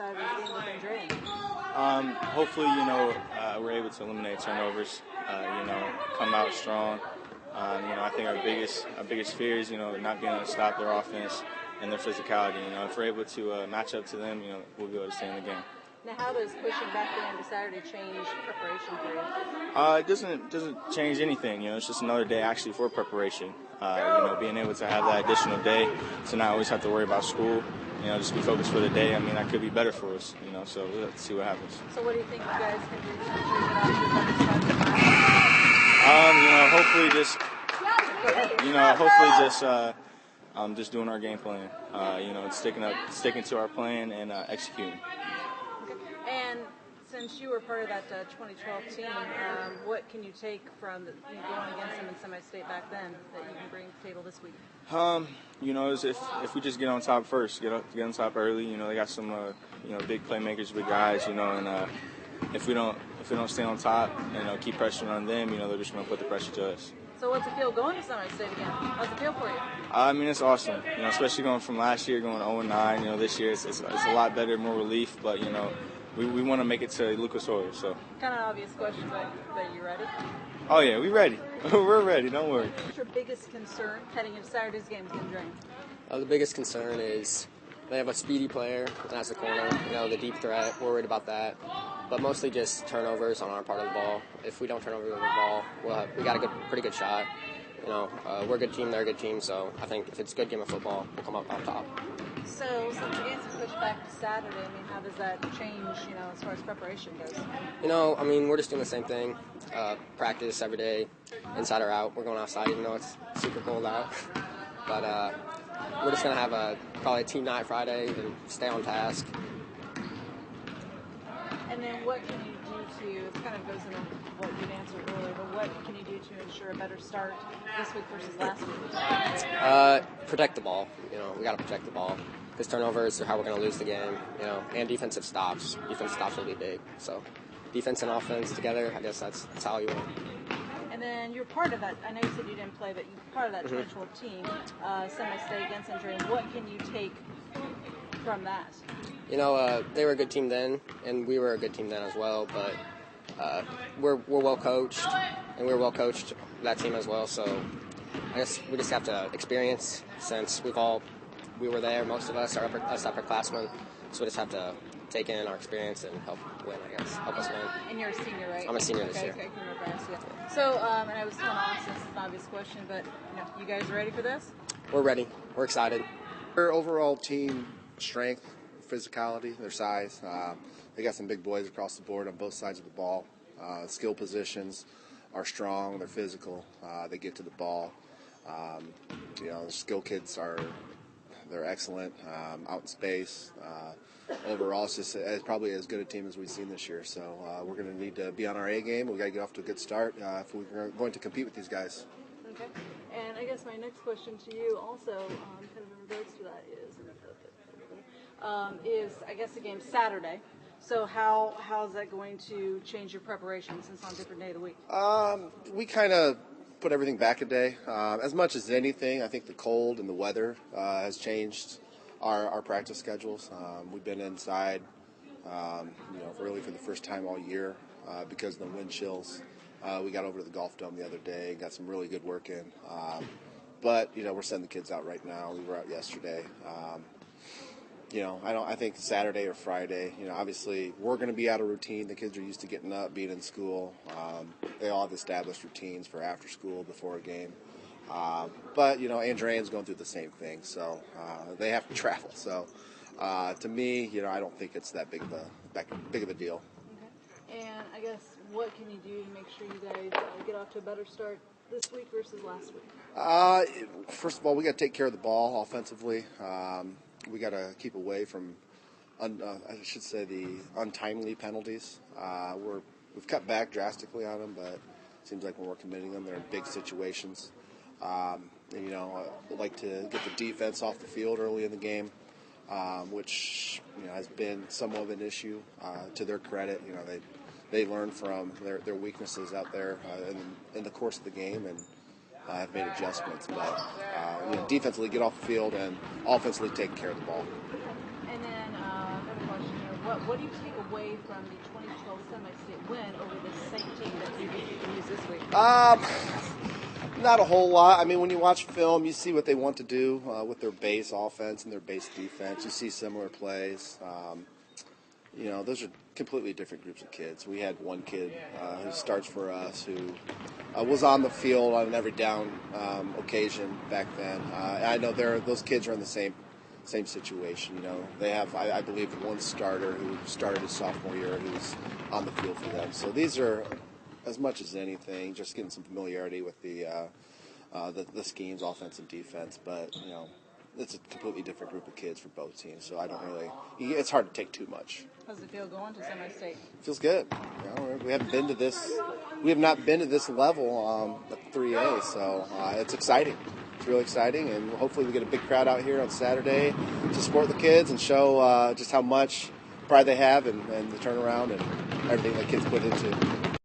Saturday's game with Andrean? Hopefully, we're able to eliminate turnovers. Come out strong. I think our biggest fear is, not being able to stop their offense and their physicality. If we're able to match up to them, we'll be able to stay in the game. Now, how does pushing back the game to Saturday change preparation for you? It doesn't change anything. It's just another day actually for preparation. Being able to have that additional day to not always have to worry about school. Just be focused for the day. That could be better for us. So we'll have to see what happens. So what do you think you guys can do to ensure you get off to a better start just doing our game plan. Sticking to our plan and executing. Okay. And since you were part of that 2012 team, what can you take from going against them in semi-state back then that you can bring to the table this week? Is if we just get on top first, get on top early. They got some big playmakers, big guys. And if we don't stay on top and keep pressuring on them, they're just going to put the pressure to us. So what's it feel going to semi-state again? How's it feel for you? It's awesome. Especially going from last year, going 0-9. This year it's a lot better, more relief. But we want to make it to Lucas Oil. So kind of obvious question, but you ready? Oh yeah, we ready. We're ready. Don't worry. What's your biggest concern heading into Saturday's game with Andrean? The biggest concern is they have a speedy player as a corner. The deep threat. We're worried about that. But mostly just turnovers on our part of the ball. If we don't turn over the ball, we got a pretty good shot. We're a good team, they're a good team, so I think if it's a good game of football, we'll come up on top. So since the game's pushed back to Saturday, how does that change, as far as preparation goes? We're just doing the same thing. Practice every day, inside or out. We're going outside even though it's super cold out. But we're just going to have probably a team night Friday and stay on task. And then what can you do to, it kind of goes into what you'd answered earlier, but what can you do to ensure a better start this week versus last week? Protect the ball. We got to protect the ball because turnovers are how we're going to lose the game, and defensive stops. Defensive stops will be big. So defense and offense together, I guess that's how you win. And then you're part of that. I know you said you didn't play, but you're part of that 2012 team, semi-state against Andrean. What can you take from that? They were a good team then, and we were a good team then as well. But we're well coached, and we were well coached that team as well. So I guess we just have to experience since we were there. Most of us are upperclassmen, so we just have to take in our experience and help win. I guess help us win. And you're a senior, right? I'm a senior this year. Okay, yeah. So, and I was telling Austin, this is an obvious question, but you guys ready for this? We're ready. We're excited. Their overall team strength, physicality, their size. They got some big boys across the board on both sides of the ball. Skill positions are strong. They're physical. They get to the ball. The skill kids they're excellent out in space. Overall, it's probably as good a team as we've seen this year. So we're going to need to be on our A game. We've got to get off to a good start if we're going to compete with these guys. Okay. And I guess my next question to you also, kind of in regards to that, is I guess the game's Saturday. So how is that going to change your preparation since on a different day of the week? We kind of put everything back a day. As much as anything, I think the cold and the weather has changed our practice schedules. We've been inside, really for the first time all year because of the wind chills. We got over to the golf dome the other day and got some really good work in. But we're sending the kids out right now. We were out yesterday. I think Saturday or Friday, obviously we're going to be out of routine. The kids are used to getting up, being in school. They all have established routines for after school, before a game. But Andrean's going through the same thing, so they have to travel. So to me, I don't think it's that big of a deal. Okay. And I guess what can you do to make sure you guys get off to a better start this week versus last week? First of all, we got to take care of the ball offensively. We got to keep away from, the untimely penalties. We've cut back drastically on them, but it seems like when we're committing them, they're in big situations. We'd like to get the defense off the field early in the game, which has been somewhat of an issue. To their credit, they learn from their weaknesses out there in the course of the game and have made adjustments. But defensively get off the field and offensively take care of the ball. And then another question, What do you take away from the 2012 semi-state win over this same team that you can use this week? Not a whole lot. I mean, when you watch film, you see what they want to do with their base offense and their base defense. You see similar plays. Those are completely different groups of kids. We had one kid who starts for us who was on the field on an every down occasion back then. I know those kids are in the same situation. They have, I believe, one starter who started his sophomore year who's on the field for them. So these are, as much as anything, just getting some familiarity with the schemes, offense and defense. But it's a completely different group of kids for both teams. So I don't really. It's hard to take too much. How's it feel going to semi-state? Feels good. We haven't been to this. We have not been to this level at 3A. So it's exciting. It's really exciting, and hopefully we get a big crowd out here on Saturday to support the kids and show just how much pride they have and the turnaround and everything that kids put into